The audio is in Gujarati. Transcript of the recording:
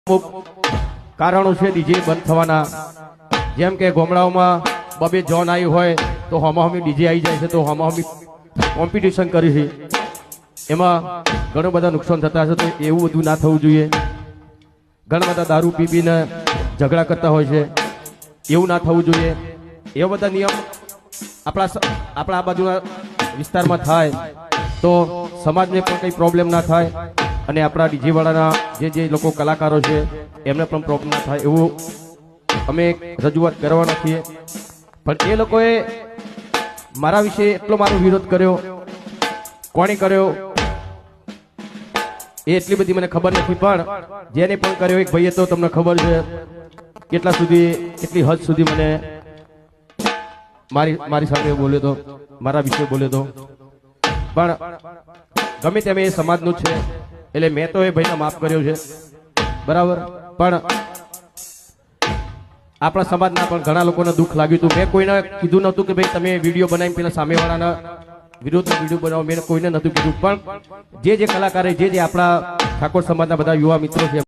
અમુક કારણો છે ડીજે બંધ થવાના, જેમ કે ગામડાઓમાં બબે જોન આવી હોય તો હમાહમી ડીજે આવી જાય છે, તો હમાહમી કોમ્પિટિશન કરી છે, એમાં ઘણું બધા નુકસાન થતા હશે. તો એવું બધું ના થવું જોઈએ. ઘણા બધા દારૂ પીને ઝઘડા કરતા હોય છે, એવું ના થવું જોઈએ. એવા બધા નિયમ આપણા આ બાજુના વિસ્તારમાં થાય તો સમાજને પણ કંઈ પ્રોબ્લેમ ના થાય અને આપણા ડીજે વાળાના જે લોકો કલાકારો છે એમને પણ પ્રોબ્લેમ ના થાય એવું અમે રજૂઆત કરવાના છીએ. પણ એ લોકોએ મારા વિશે એટલો મારો વિરોધ કર્યો, કોણે કર્યો એ એટલી બધી મને ખબર નથી, પણ જેને પણ કર્યો એક ભાઈએ તો તમને ખબર છે કેટલી હદ સુધી મને મારી સાથે બોલ્યો તો, મારા વિશે બોલ્યો તો. પણ ગમે તેમ એ સમાજનું છે એટલે મેં તો એ ભાઈને માફ કર્યો છે, બરાબર. પણ આપણા સમાજના પણ ઘણા લોકોને દુઃખ લાગ્યું હતું. મેં કોઈને કીધું નહોતું કે ભાઈ તમે વિડીયો બનાવીને પેલા સામેવાળાના વિરોધનો વિડીયો બનાવો, મેં કોઈને નહોતું કીધું. પણ જે કલાકારે જે આપણા ઠાકોર સમાજના બધા યુવા મિત્રો છે